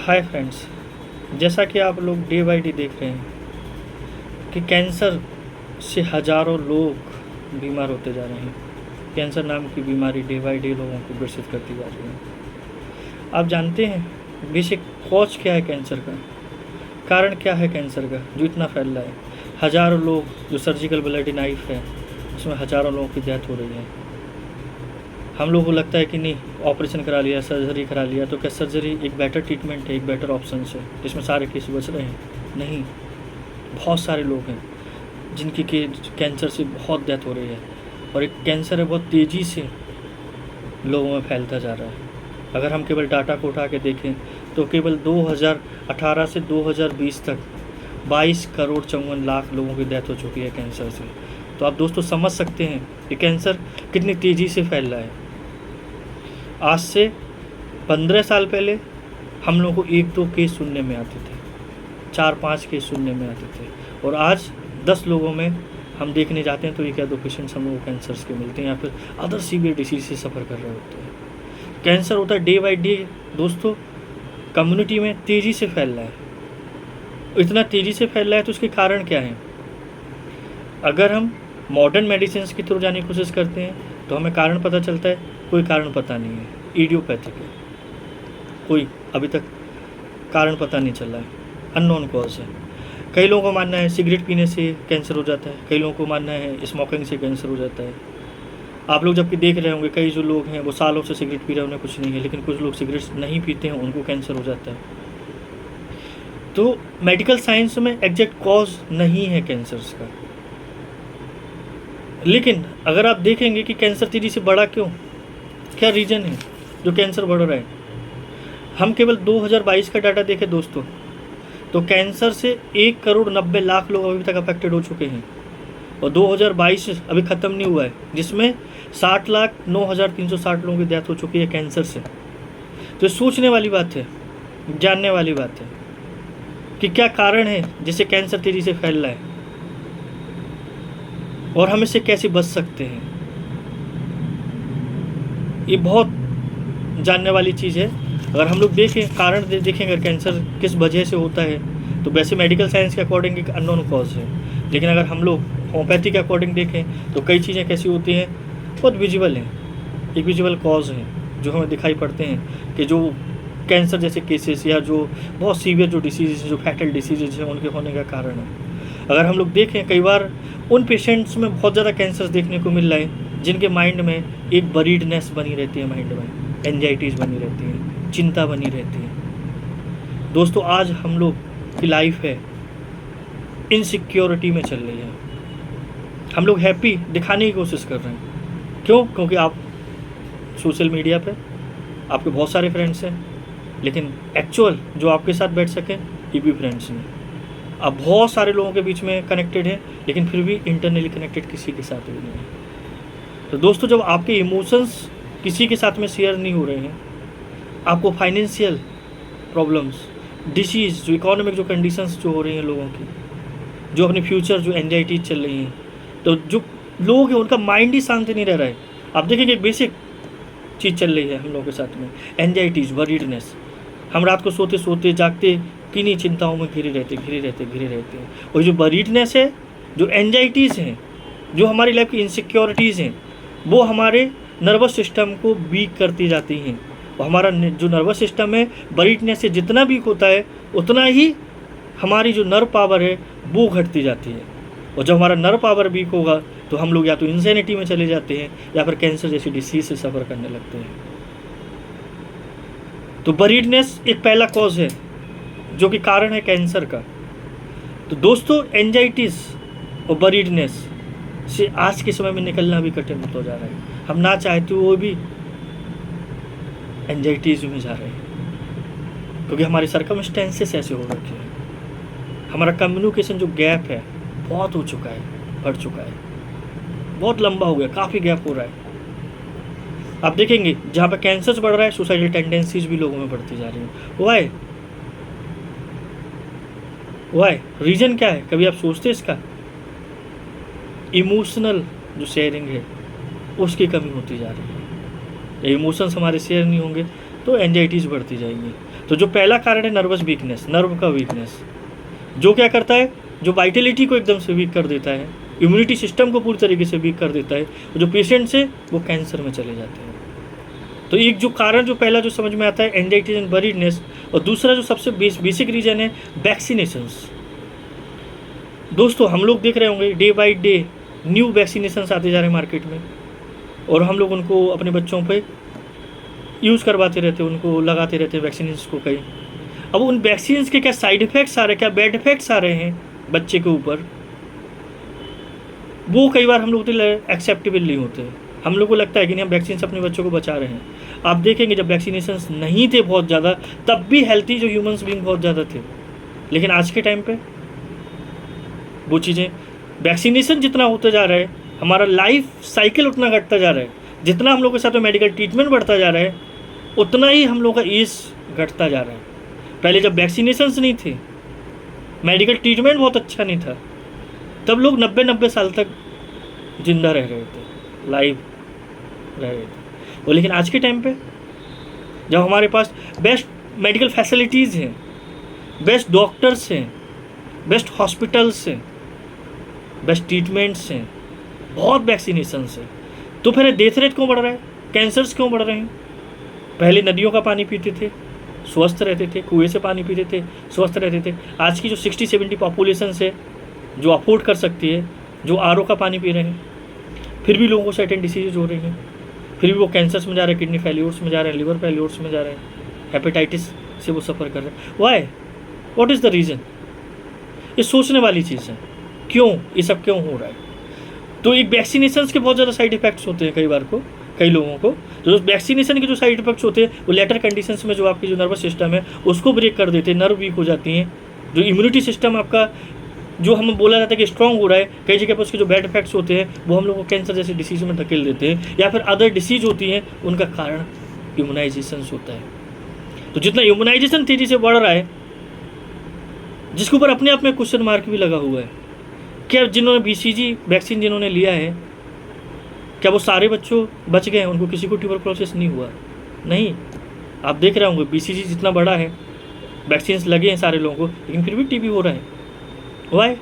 Hi friends, जैसा कि आप लोग डे बाय डे देख रहे हैं कि कैंसर से हज़ारों लोग बीमार होते जा रहे हैं। कैंसर नाम की बीमारी डे बाय डे लोगों को ग्रसित करती जा रही है। आप जानते हैं बेसिक कॉज क्या है कैंसर का, कारण क्या है कैंसर का जो इतना फैल रहा है। हज़ारों लोग जो सर्जिकल ब्लडी नाइफ है उसमें हज़ारों लोगों की डेथ हो रही है। हम लोगों को लगता है कि नहीं, ऑपरेशन करा लिया, सर्जरी करा लिया तो क्या सर्जरी एक बेटर ट्रीटमेंट है, एक बेटर ऑप्शन है जिसमें सारे केस बच रहे हैं? नहीं, बहुत सारे लोग हैं जिनकी कैंसर से बहुत डेथ हो रही है और एक कैंसर है बहुत तेज़ी से लोगों में फैलता जा रहा है। अगर हम केवल डाटा को उठा के देखें तो केवल 2018 से 2020 तक 22,54,00,000 लोगों की डेथ हो चुकी है कैंसर से। तो आप दोस्तों समझ सकते हैं कि कैंसर कितनी तेज़ी से फैल रहा है। आज से 15 साल पहले हम लोगों को 1-2 केस सुनने में आते थे, 4-5 केस सुनने में आते थे और आज 10 लोगों में हम देखने जाते हैं तो 1 या 2 पेशेंट्स हम लोगों को कैंसर्स के मिलते हैं या फिर अदर सीवियर डिसीज से सफ़र कर रहे होते हैं। कैंसर होता है डे बाई डे दोस्तों कम्युनिटी में तेज़ी से फैल रहा है। इतना तेज़ी से फैल रहा है तो उसके कारण क्या है? अगर हम मॉडर्न मेडिसिन की थ्रू जाने की कोशिश करते हैं तो हमें कारण पता चलता है, कोई कारण पता नहीं है, इडियोपैथिक है, कोई अभी तक कारण पता नहीं चला है, अननोन कॉज है। कई लोगों को मानना है सिगरेट पीने से कैंसर हो जाता है, कई लोगों को मानना है स्मोकिंग से कैंसर हो जाता है। आप लोग जबकि देख रहे होंगे कई जो लोग हैं वो सालों से सिगरेट पी रहे हैं, उन्हें कुछ नहीं है, लेकिन कुछ लोग सिगरेट नहीं पीते हैं उनको कैंसर हो जाता है। तो मेडिकल साइंस में एग्जैक्ट कॉज नहीं है कैंसर्स का, लेकिन अगर आप देखेंगे कि कैंसर तेजी से बढ़ा क्यों, क्या रीज़न है जो कैंसर बढ़ रहा है। हम केवल 2022 का डाटा देखें दोस्तों तो कैंसर से 1,90,00,000 लोग अभी तक अफेक्टेड हो चुके हैं और 2022 अभी ख़त्म नहीं हुआ है जिसमें 60,09,360 लोगों की डेथ हो चुकी है कैंसर से। तो सोचने वाली बात है, जानने वाली बात है कि क्या कारण है जिससे कैंसर तेज़ी से फैल रहा है और हम इससे कैसे बच सकते हैं। ये बहुत जानने वाली चीज़ है। अगर हम लोग देखें कारण देखें अगर कैंसर किस वजह से होता है तो वैसे मेडिकल साइंस के अकॉर्डिंग एक अननोन कॉज है, लेकिन अगर हम लोग होम्योपैथी के अकॉर्डिंग देखें तो कई चीज़ें कैसी होती हैं, बहुत विजिबल हैं, एक विजिबल कॉज है जो हमें दिखाई पड़ते हैं कि जो कैंसर जैसे केसेस या जो बहुत सीवियर जो डिसीज़ जो फैटल डिसीज़ हैं उनके होने का कारण है। अगर हम लोग देखें कई बार उन पेशेंट्स में बहुत ज़्यादा कैंसर देखने को मिल रहा है जिनके माइंड में एक बरीडनेस बनी रहती है, माइंड में एंजाइटीज़ बनी रहती है, चिंता बनी रहती है। दोस्तों आज हम लोग की लाइफ है इनसिक्योरिटी में चल रही है। हम लोग हैप्पी दिखाने की कोशिश कर रहे हैं, क्यों? क्योंकि आप सोशल मीडिया पे आपके बहुत सारे फ्रेंड्स हैं, लेकिन एक्चुअल जो आपके साथ बैठ सकें ये भी फ्रेंड्स नहीं। आप बहुत सारे लोगों के बीच में कनेक्टेड हैं लेकिन फिर भी इंटरनली कनेक्टेड किसी के साथ भी नहीं है। तो दोस्तों जब आपके इमोशंस किसी के साथ में शेयर नहीं हो रहे हैं, आपको फाइनेंशियल प्रॉब्लम्स, डिसीज़, जो इकोनॉमिक जो कंडीशंस जो हो रही हैं लोगों की, जो अपने फ्यूचर जो एंजाइटीज चल रही हैं, तो जो लोग हैं उनका माइंड ही शांत नहीं रह रहा है। आप देखेंगे बेसिक चीज़ चल रही है हम लोगों के साथ में, एंजाइटीज़, वरीडनेस। हम रात को सोते सोते जागते किन्हीं चिंताओं में घिरे रहते हैं। और जो वरीडनेस है, जो एंजाइटीज़ हैं, जो हमारी लाइफ की इनसिक्योरिटीज़ हैं, वो हमारे नर्वस सिस्टम को वीक करती जाती हैं। और हमारा जो नर्वस सिस्टम है वरीडनेस से जितना वीक होता है उतना ही हमारी जो नर्व पावर है वो घटती जाती है। और जब हमारा नर्व पावर वीक होगा तो हम लोग या तो इंसैनिटी में चले जाते हैं या फिर कैंसर जैसी डिसीज से सफ़र करने लगते हैं। तो वरीडनेस एक पहला कॉज है जो कि कारण है कैंसर का। तो दोस्तों एंजाइटीज़ और वरीडनेस से आज के समय में निकलना भी कठिन होता जा रहा है। हम ना चाहते वो भी एंजाइटीज़ में जा रहे हैं क्योंकि हमारे सर्कमस्टेंसेस ऐसे हो रखे हैं। हमारा कम्युनिकेशन जो गैप है बहुत हो चुका है, बढ़ चुका है, बहुत लंबा हो गया, काफ़ी गैप हो रहा है। आप देखेंगे जहाँ पर कैंसर बढ़ रहा है सुसाइडल टेंडेंसीज भी लोगों में बढ़ती जा रही हैं। वाई रीज़न क्या है? कभी आप सोचते इसका? इमोशनल जो शेयरिंग है उसकी कमी होती जा रही है। इमोशंस हमारे शेयर नहीं होंगे तो एंजाइटीज़ बढ़ती जाएंगी। तो जो पहला कारण है नर्वस वीकनेस, नर्व का वीकनेस, जो क्या करता है, जो वाइटलिटी को एकदम से वीक कर देता है, इम्यूनिटी सिस्टम को पूरी तरीके से वीक कर देता है, जो पेशेंट्स है वो कैंसर में चले जाते हैं। तो एक जो कारण जो पहला जो समझ में आता है एंजाइटी एंड वरीडनेस, और दूसरा जो सबसे बेसिक रीज़न है वैक्सीनेशंस। दोस्तों हम लोग देख रहे होंगे day by day new vaccinations आते जा रहे हैं मार्केट में, और हम लोग उनको अपने बच्चों पे यूज़ करवाते रहते हैं, उनको लगाते रहते हैं वैक्सीन्स को कई। अब उन वैक्सीन्स के क्या साइड इफ़ेक्ट्स आ रहे हैं, क्या बैड इफ़ेक्ट्स आ रहे हैं बच्चे के ऊपर, वो कई बार हम लोग एक्सेप्टेबल नहीं होते। हम लोग को लगता है कि नहीं हम वैक्सीन से अपने बच्चों को बचा रहे हैं। आप देखेंगे जब वैक्सीनेशंस नहीं थे बहुत ज़्यादा, तब भी हेल्थी जो ह्यूमंस बीइंग बहुत ज़्यादा थे। लेकिन आज के टाइम पे वो चीज़ें, वैक्सीनेशन जितना होता जा रहा है, हमारा लाइफ साइकिल उतना घटता जा रहा है, जितना हम लोग के साथ में मेडिकल ट्रीटमेंट बढ़ता जा रहा है, उतना ही हम लोग का एज घटता जा रहा है। पहले जब वैक्सीनेशंस नहीं थे, मेडिकल ट्रीटमेंट बहुत अच्छा नहीं था, तब लोग 90-90 साल तक जिंदा रह रहे थे, लाइव रह रहे थे। और लेकिन आज के टाइम पे जब हमारे पास बेस्ट मेडिकल फैसिलिटीज़ हैं, बेस्ट डॉक्टर्स हैं, बेस्ट हॉस्पिटल्स हैं, बेस्ट ट्रीटमेंट्स हैं, बहुत वैक्सीनेशंस हैं, तो फिर डेथ रेट क्यों बढ़ रहा है, कैंसर्स क्यों बढ़ रहे हैं? पहले नदियों का पानी पीते थे, स्वस्थ रहते थे, कुएं से पानी पीते थे, स्वस्थ रहते थे। आज की जो 60-70 पॉपुलेशन है जो अफोर्ड कर सकती है, जो RO का पानी पी रहे हैं, फिर भी लोगों को सर्टेन डिसीज़ हो रही हैं, फिर भी वो कैंसर्स में जा रहे हैं, किडनी फेल्योर्स में जा रहे हैं, लिवर फेल्योर्स में जा रहे हैं, हेपेटाइटिस से वो सफ़र कर रहे हैं। Why, what is the reason? ये सोचने वाली चीज़ है, क्यों ये सब क्यों हो रहा है? तो एक वैक्सीनेशन के बहुत ज़्यादा साइड इफ़ेक्ट्स होते हैं कई लोगों को। तो वैक्सीनेशन के जो साइड इफ़ेक्ट्स होते हैं वो लेटर कंडीशंस में जो आपकी जो नर्वस सिस्टम है उसको ब्रेक कर देते हैं, नर्व वीक हो जाती हैं, जो इम्यूनिटी सिस्टम आपका जो हमें बोला जाता है कि स्ट्रॉन्ग हो रहा है, कई जगह पर उसके जो बैड इफेक्ट्स होते हैं वो हम लोग को कैंसर जैसे डिसीज़ में धकेल देते हैं, या फिर अदर डिसीज़ होती हैं, उनका कारण इम्यूनाइजेशन होता है। तो जितना इम्यूनाइजेशन तेज़ी से बढ़ रहा है, जिसके ऊपर अपने आप में क्वेश्चन मार्क भी लगा हुआ है, क्या जिन्होंने BCG वैक्सीन जिन्होंने लिया है, क्या वो सारे बच्चों बच गए हैं, उनको किसी को ट्यूबरकुलोसिस नहीं हुआ? नहीं। आप देख रहे होंगे BCG जितना बड़ा है, वैक्सीन लगे हैं सारे लोगों को, लेकिन फिर भी TB हो रहा है। वाई?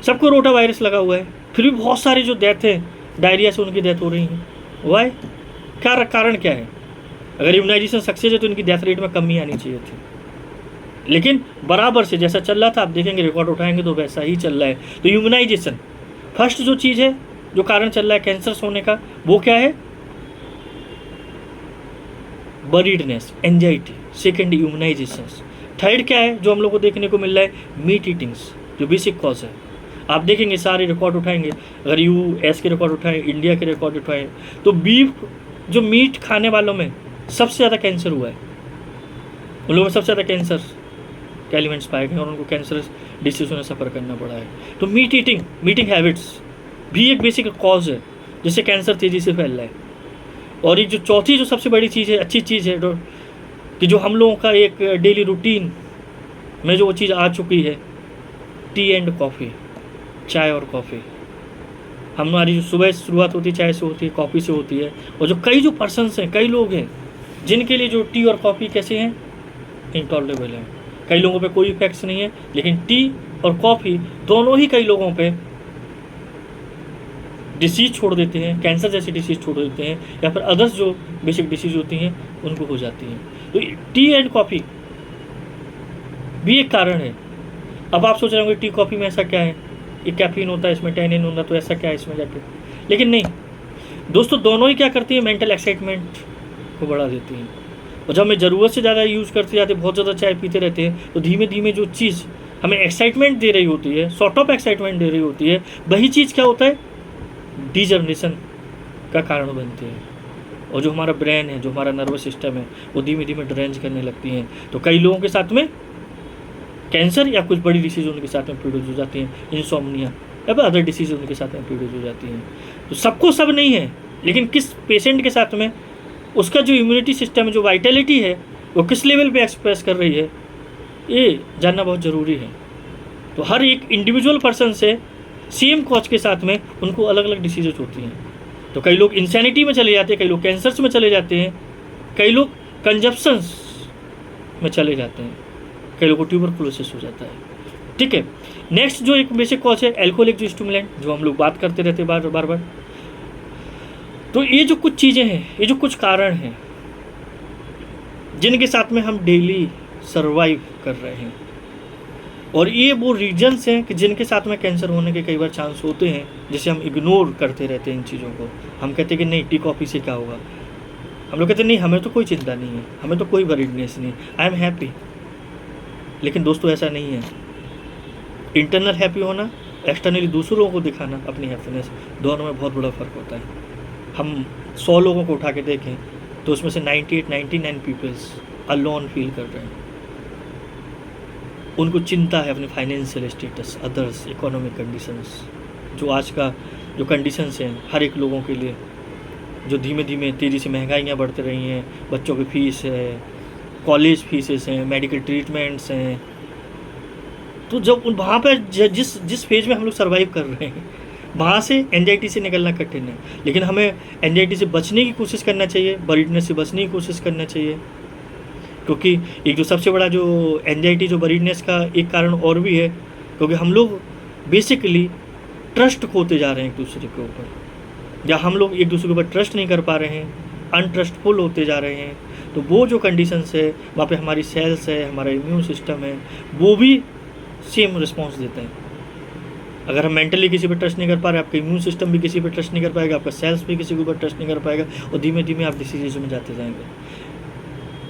सबको रोटा वायरस लगा हुआ है, फिर भी बहुत सारी जो डेथ है डायरिया से उनकी डेथ हो रही है। वाई? क्या कारण क्या है? अगर इम्यूनाइजेशन सक्सेस है तो इनकी डेथ रेट में कमी आनी चाहिए थी, लेकिन बराबर से जैसा चल रहा था, आप देखेंगे रिकॉर्ड उठाएंगे तो वैसा ही चल रहा है। तो इम्यूनाइजेशन फर्स्ट जो चीज़ है, जो कारण चल रहा है कैंसर्स होने का, वो क्या है? Worriedness, anxiety. Second immunization. Third क्या है जो हम लोग को देखने को मिल रहा है? मीट ईटिंग्स, जो बेसिक कॉज है। आप देखेंगे सारे रिकॉर्ड उठाएंगे, अगर US के रिकॉर्ड उठाएं, इंडिया के रिकॉर्ड उठाएं, तो बीफ जो मीट खाने वालों में सबसे ज़्यादा कैंसर हुआ है, उन लोगों में सबसे ज़्यादा कैंसर के एलिमेंट्स पाए गए और उनको कैंसर डिसीज़ में सफ़र करना पड़ा है। तो मीटिंग हैबिट्स भी एक बेसिक कॉज है जिससे कैंसर तेज़ी से फैल रहा है। और एक जो चौथी जो सबसे बड़ी चीज़ है, अच्छी चीज़ है, कि जो हम लोगों का एक डेली रूटीन में जो वो चीज़ आ चुकी है, टी एंड कॉफ़ी, चाय और कॉफ़ी। हमारी जो सुबह शुरुआत होती है चाय से होती है, कॉफ़ी से होती है। और जो पर्सन्स हैं, कई लोग हैं जिनके लिए जो टी और कॉफ़ी कैसे हैं? इंटॉलरेबल हैं। कई लोगों पे कोई इफेक्ट्स नहीं है, लेकिन टी और कॉफ़ी दोनों ही कई लोगों पे डिसीज़ छोड़ देते हैं, कैंसर जैसी डिसीज़ छोड़ देते हैं, या फिर अदर्स जो बेसिक डिसीज़ होती हैं उनको हो जाती हैं। तो टी एंड कॉफ़ी भी एक कारण है। अब आप सोच रहे होंगे टी कॉफ़ी में ऐसा क्या है, ये कैफीन होता है, इसमें टैनिन होता है, तो ऐसा क्या है इसमें जाके? लेकिन नहीं दोस्तों, दोनों ही क्या करती है? मेंटल एक्साइटमेंट को बढ़ा देती हैं। और जब हमें ज़रूरत से ज़्यादा यूज़ करते जाते, बहुत ज़्यादा चाय पीते रहते हैं, तो धीमे धीमे जो चीज़ हमें एक्साइटमेंट दे रही होती है, सॉर्ट ऑफ एक्साइटमेंट दे रही होती है, वही चीज़ क्या होता है? डिजनरेशन का कारण बनती है। और जो हमारा ब्रेन है, जो हमारा नर्वस सिस्टम है, वो धीमे धीमे ड्रेंज करने लगती हैं। तो कई लोगों के साथ में कैंसर या कुछ बड़ी डिसीज़ उनके साथ में प्रोड्यूस हो जाती हैं, इंसोम्निया या फिर अदर डिसीज़ उनके साथ में प्रोड्यूस हो जाती हैं। तो सबको सब नहीं है, लेकिन किस पेशेंट के साथ में उसका जो इम्यूनिटी सिस्टम है, जो वाइटलिटी है, वो किस लेवल पे एक्सप्रेस कर रही है, ये जानना बहुत ज़रूरी है। तो हर एक इंडिविजुअल पर्सन से सेम कॉज के साथ में उनको अलग अलग डिसीजेज होती हैं। तो कई लोग इंसैनिटी में चले जाते हैं, कई लोग कैंसर्स में चले जाते हैं, कई लोग कंजप्शंस में चले जाते हैं, कई लोगों को ट्यूबरकुलोसिस हो जाता है। ठीक है, नेक्स्ट जो एक बेसिक कॉज है एल्कोहलिक जो स्टिमुलेंट, जो हम लोग बात करते रहते हैं बार बार। तो ये जो कुछ चीज़ें हैं, ये जो कुछ कारण हैं जिनके साथ में हम डेली सर्वाइव कर रहे हैं, और ये वो रीजन्स हैं कि जिनके साथ में कैंसर होने के कई बार चांस होते हैं, जिसे हम इग्नोर करते रहते हैं इन चीज़ों को। हम कहते हैं कि नहीं टी कॉफ़ी से क्या होगा, हम लोग कहते हैं नहीं हमें तो कोई चिंता नहीं है, हमें तो कोई वरीडनेस नहीं, आई एम हैप्पी। लेकिन दोस्तों ऐसा नहीं है। इंटरनल हैप्पी होना, एक्सटर्नली दूसरों को दिखाना अपनी हैप्पीनेस, दोनों में बहुत बड़ा फ़र्क होता है। हम 100 लोगों को उठा के देखें तो उसमें से 99 पीपल्स अलोन फील कर रहे हैं। उनको चिंता है अपनी financial status, others, economic conditions, जो आज का जो कंडीशंस हैं हर एक लोगों के लिए, जो धीमे धीमे तेज़ी से महंगाइयाँ बढ़ती रही हैं, बच्चों की फ़ीस है, कॉलेज फीसेस हैं, मेडिकल ट्रीटमेंट्स हैं। तो जब वहाँ पर जिस फेज में हम लोग सर्वाइव कर रहे हैं, वहाँ से एंजाइटी से निकलना कठिन है। लेकिन हमें एंजाइटी से बचने की कोशिश करना चाहिए, वरीडनेस से बचने की कोशिश करना चाहिए, क्योंकि एक जो सबसे बड़ा जो एंजाइटी जो वरीडनेस का एक कारण और भी है, क्योंकि हम लोग बेसिकली ट्रस्ट खोते जा रहे हैं एक दूसरे के ऊपर, या हम लोग एक दूसरे के ऊपर ट्रस्ट नहीं कर पा रहे हैं, अनट्रस्टफुल होते जा रहे हैं। तो वो जो कंडीशंस है वहाँ पे हमारी सेल्स है, हमारा इम्यून सिस्टम है, वो भी सेम रिस्पॉन्स देते हैं। अगर हम मेंटली किसी पर ट्रस्ट नहीं कर पा रहे, आपका इम्यून सिस्टम भी किसी पर ट्रस्ट नहीं कर पाएगा, आपका सेल्स भी किसी के ऊपर ट्रस्ट नहीं कर पाएगा, और धीमे धीमे आप डिसीजेज में जाते जाएंगे।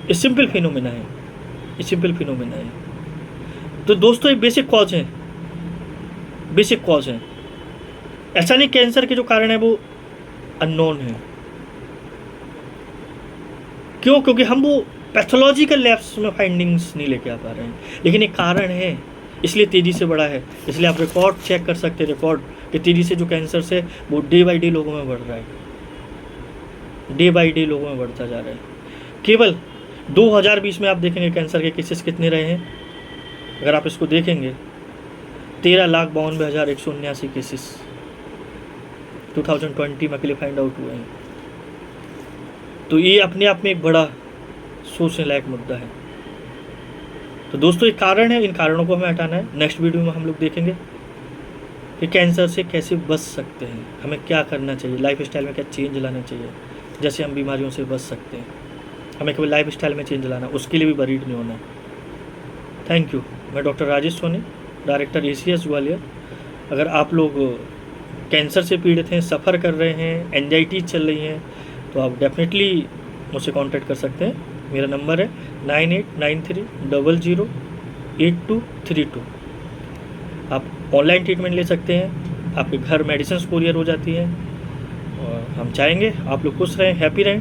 ये सिंपल फिनोमेना है, ये सिंपल फिनोमेना है। तो दोस्तों ये बेसिक कॉज है, बेसिक कॉज है। ऐसा नहीं कैंसर के जो कारण है वो अननोन है। क्यों? क्योंकि हम वो पैथोलॉजिकल लैब्स में फाइंडिंग्स नहीं लेके आ पा रहे हैं, लेकिन एक कारण है, इसलिए तेज़ी से बढ़ा है। इसलिए आप रिकॉर्ड चेक कर सकते हैं, रिकॉर्ड कि तेज़ी से जो कैंसर है वो डे बाई डे लोगों में बढ़ रहा है, डे बाई डे लोगों में बढ़ता जा रहा है। केवल 2020 में आप देखेंगे कैंसर के केसेस कितने रहे हैं, अगर आप इसको देखेंगे 13,92,179 केसेस 2020 में अकेले फाइंड आउट हुए हैं। तो ये अपने आप में एक बड़ा सोचने लायक मुद्दा है। तो दोस्तों एक कारण है, इन कारणों को हमें हटाना है। नेक्स्ट वीडियो में हम लोग देखेंगे कि कैंसर से कैसे बच सकते हैं, हमें क्या करना चाहिए, लाइफ स्टाइल में क्या चेंज लाना चाहिए, जैसे हम बीमारियों से बच सकते हैं। हमें केवल लाइफ स्टाइल में चेंज लाना, उसके लिए भी वरीड नहीं होना। Thank you. मैं doctor Rajesh Soni, director ACS Gwalior. अगर आप लोग कैंसर से पीड़ित हैं, सफ़र कर रहे हैं, एंजाइटी चल रही हैं, तो आप डेफिनेटली मुझसे कांटेक्ट कर सकते हैं। मेरा नंबर है 9893008232। आप ऑनलाइन ट्रीटमेंट ले सकते हैं, आपके घर मेडिसिन कोरियर हो जाती हैं, और हम चाहेंगे आप लोग खुश रहें, हैप्पी रहें।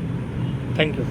Thank you.